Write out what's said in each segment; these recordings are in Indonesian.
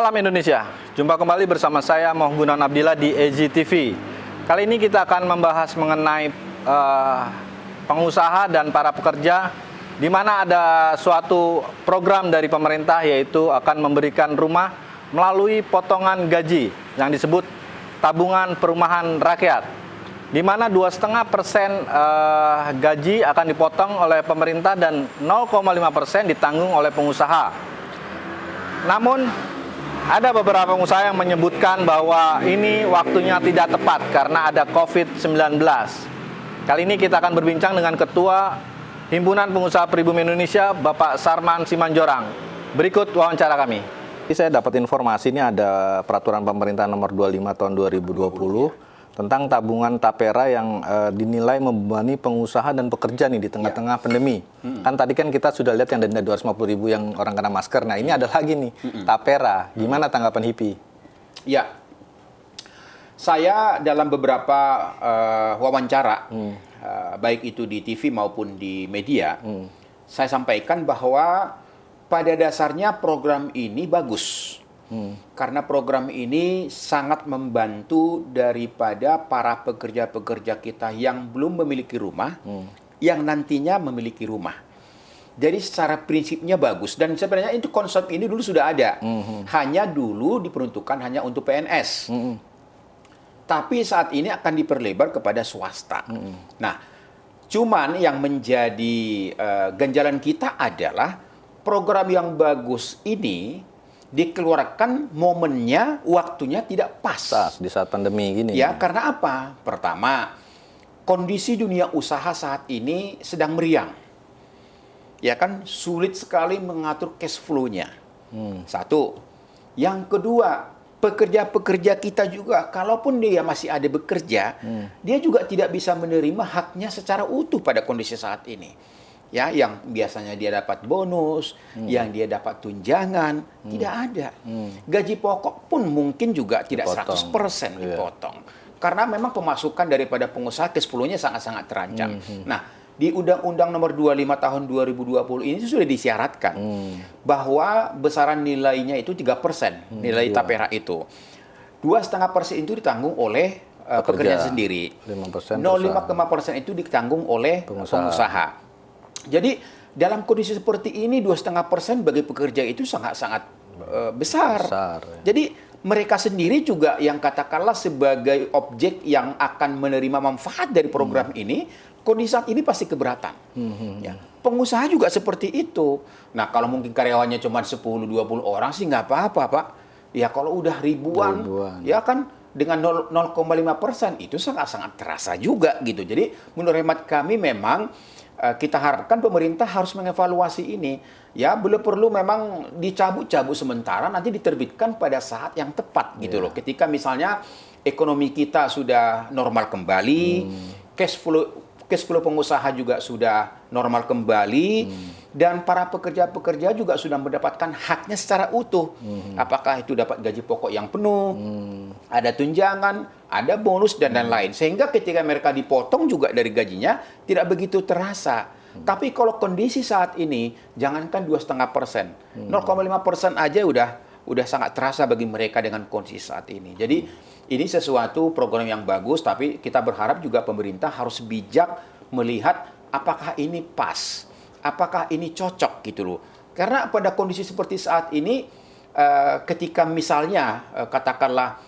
Salam Indonesia, jumpa kembali bersama saya Mohgunan Abdillah di EZ TV. Kali ini kita akan membahas mengenai pengusaha dan para pekerja, di mana ada suatu program dari pemerintah, yaitu akan memberikan rumah melalui potongan gaji yang disebut tabungan perumahan rakyat, di mana 2,5% gaji akan dipotong oleh pemerintah dan 0,5% ditanggung oleh pengusaha. Namun ada beberapa pengusaha yang menyebutkan bahwa ini waktunya tidak tepat karena ada COVID-19. Kali ini kita akan berbincang dengan Ketua Himpunan Pengusaha Pribumi Indonesia, Bapak Sarman Simanjorang. Berikut wawancara kami. Saya dapat informasi ini ada peraturan pemerintah nomor 25 tahun 2020 tentang tabungan tapera yang dinilai membebani pengusaha dan pekerja nih di tengah-tengah pandemi. Kan tadi kan kita sudah lihat yang denda 250.000 yang orang kena masker. Nah ini ada lagi nih, tapera. Gimana tanggapan HIPI? Ya, saya dalam beberapa wawancara, baik itu di TV maupun di media, saya sampaikan bahwa pada dasarnya program ini bagus. Karena program ini sangat membantu daripada para pekerja-pekerja kita yang belum memiliki rumah, yang nantinya memiliki rumah. Jadi secara prinsipnya bagus. Dan sebenarnya itu konsep ini dulu sudah ada. Hanya dulu diperuntukkan hanya untuk PNS. Tapi saat ini akan diperlebar kepada swasta. Nah, cuman yang menjadi ganjalan kita adalah program yang bagus ini dikeluarkan momennya, waktunya tidak pas. Di saat pandemi gini. Ya, karena apa? Pertama, kondisi dunia usaha saat ini sedang meriang. Ya kan, sulit sekali mengatur cash flow-nya. Satu. Yang kedua, pekerja-pekerja kita juga, kalaupun dia masih ada bekerja, dia juga tidak bisa menerima haknya secara utuh pada kondisi saat ini. Ya, yang biasanya dia dapat bonus, yang dia dapat tunjangan, tidak ada. Gaji pokok pun mungkin juga tidak 100% dipotong. Karena memang pemasukan daripada pengusaha cash flow-nya sangat-sangat terancam. Nah, di Undang-Undang Nomor 25 Tahun 2020 ini sudah disyaratkan bahwa besaran nilainya itu 3%, nilai tapera itu. 2,5% itu ditanggung oleh pekerja sendiri. 0,5% itu ditanggung oleh pengusaha. Jadi dalam kondisi seperti ini 2,5% bagi pekerja itu sangat-sangat besar. Jadi mereka sendiri juga yang katakanlah sebagai objek yang akan menerima manfaat dari program ini, kondisi saat ini pasti keberatan. Ya. Pengusaha juga seperti itu. Nah, kalau mungkin karyawannya cuma 10-20 orang sih nggak apa-apa, Pak. Ya kalau udah ribuan. Ya kan dengan 0,5% itu sangat-sangat terasa juga gitu. Jadi menurut hemat kami memang kita harapkan pemerintah harus mengevaluasi ini. Ya, belum perlu memang dicabut-cabut sementara, nanti diterbitkan pada saat yang tepat gitu loh. Ketika misalnya ekonomi kita sudah normal kembali, cash flow pengusaha juga sudah normal kembali, dan para pekerja-pekerja juga sudah mendapatkan haknya secara utuh. Apakah itu dapat gaji pokok yang penuh, ada tunjangan, ada bonus, dan lain-lain. Sehingga ketika mereka dipotong juga dari gajinya, tidak begitu terasa. Tapi kalau kondisi saat ini, jangankan 2,5%, 0,5% aja udah sangat terasa bagi mereka dengan kondisi saat ini. Jadi ini sesuatu program yang bagus, tapi kita berharap juga pemerintah harus bijak melihat apakah ini pas, apakah ini cocok gitu loh. Karena pada kondisi seperti saat ini, ketika misalnya katakanlah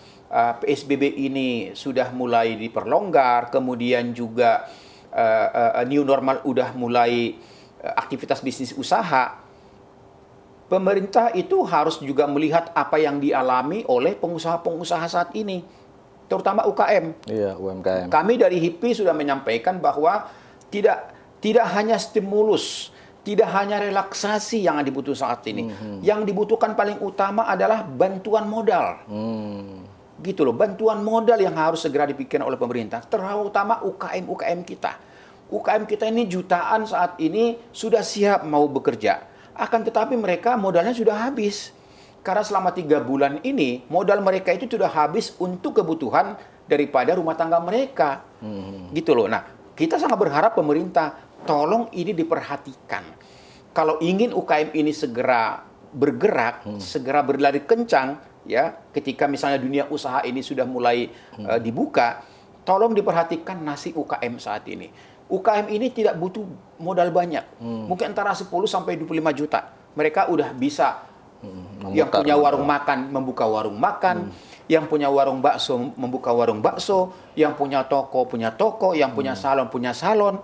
PSBB ini sudah mulai diperlonggar, kemudian juga new normal udah mulai aktivitas bisnis usaha, pemerintah itu harus juga melihat apa yang dialami oleh pengusaha-pengusaha saat ini, terutama UKM. Iya, UMKM. Kami dari HIPI sudah menyampaikan bahwa tidak hanya stimulus, tidak hanya relaksasi yang dibutuhkan saat ini. Yang dibutuhkan paling utama adalah bantuan modal. Gitu loh, bantuan modal yang harus segera dipikirkan oleh pemerintah, terutama UKM kita. UKM kita ini jutaan saat ini sudah siap mau bekerja. Akan tetapi mereka modalnya sudah habis. Karena selama 3 bulan ini, modal mereka itu sudah habis untuk kebutuhan daripada rumah tangga mereka. Gitu loh. Nah, kita sangat berharap pemerintah, tolong ini diperhatikan. Kalau ingin UKM ini segera bergerak, segera berlari kencang, ya, ketika misalnya dunia usaha ini sudah mulai dibuka, tolong diperhatikan nasib UKM saat ini. UKM ini tidak butuh modal banyak, mungkin antara 10 sampai 25 juta. Mereka udah bisa yang punya warung makan membuka warung makan, yang punya warung bakso membuka warung bakso, yang punya toko, yang punya salon.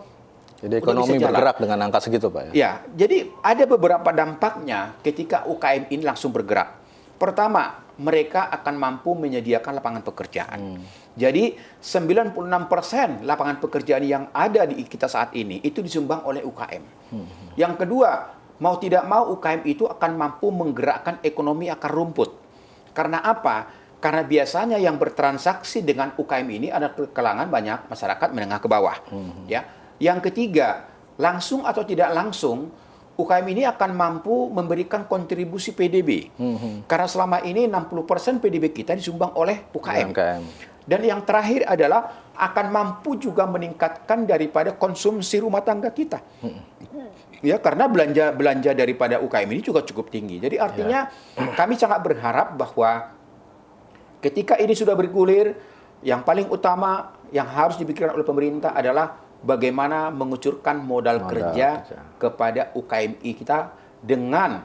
Jadi ekonomi bergerak dengan angka segitu, Pak, ya? Ya, jadi ada beberapa dampaknya ketika UKM ini langsung bergerak. Pertama, mereka akan mampu menyediakan lapangan pekerjaan. Jadi 96% lapangan pekerjaan yang ada di kita saat ini itu disumbang oleh UKM. Yang kedua, mau tidak mau UKM itu akan mampu menggerakkan ekonomi akar rumput. Karena apa? Karena biasanya yang bertransaksi dengan UKM ini ada kalangan banyak masyarakat menengah ke bawah. Ya. Yang ketiga, langsung atau tidak langsung, UKM ini akan mampu memberikan kontribusi PDB. Karena selama ini 60% PDB kita disumbang oleh UKM. Dan yang terakhir adalah akan mampu juga meningkatkan daripada konsumsi rumah tangga kita. Ya, karena belanja daripada UKM ini juga cukup tinggi. Jadi artinya kami sangat berharap bahwa ketika ini sudah bergulir, yang paling utama yang harus dipikirkan oleh pemerintah adalah bagaimana mengucurkan modal kerja kepada UKMI kita dengan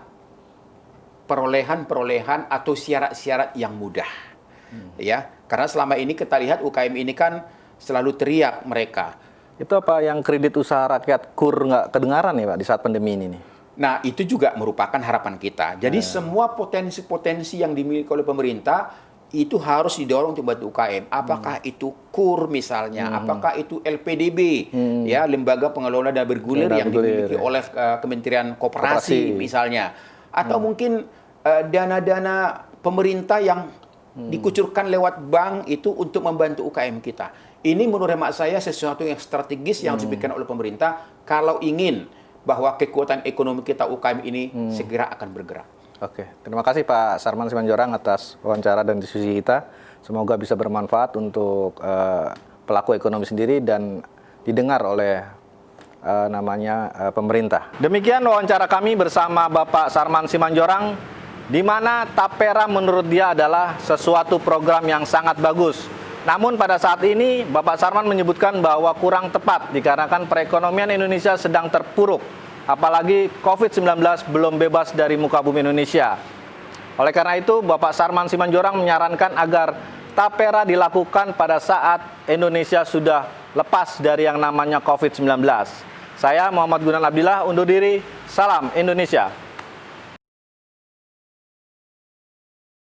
perolehan atau syarat-syarat yang mudah. Ya, karena selama ini kita lihat UKM ini kan selalu teriak mereka. Itu apa yang kredit usaha rakyat KUR nggak kedengaran ya, Pak, di saat pandemi ini nih? Nah, itu juga merupakan harapan kita. Jadi semua potensi-potensi yang dimiliki oleh pemerintah itu harus didorong untuk bantu UKM. Apakah itu KUR misalnya, apakah itu LPDB, ya, Lembaga Pengelola Dana Bergulir yang dimiliki oleh Kementerian Koperasi misalnya, atau mungkin dana-dana pemerintah yang dikucurkan lewat bank itu untuk membantu UKM kita. Ini menurut hemat saya sesuatu yang strategis yang harus diberikan oleh pemerintah kalau ingin bahwa kekuatan ekonomi kita UKM ini segera akan bergerak. Oke, terima kasih Pak Sarman Simanjorang atas wawancara dan diskusi kita. Semoga bisa bermanfaat untuk pelaku ekonomi sendiri dan didengar oleh pemerintah. Demikian wawancara kami bersama Bapak Sarman Simanjorang, di mana Tapera menurut dia adalah sesuatu program yang sangat bagus. Namun pada saat ini Bapak Sarman menyebutkan bahwa kurang tepat dikarenakan perekonomian Indonesia sedang terpuruk. Apalagi COVID-19 belum bebas dari muka bumi Indonesia. Oleh karena itu, Bapak Sarman Simanjorang menyarankan agar Tapera dilakukan pada saat Indonesia sudah lepas dari yang namanya COVID-19. Saya Muhammad Gunan Abdillah undur diri. Salam Indonesia.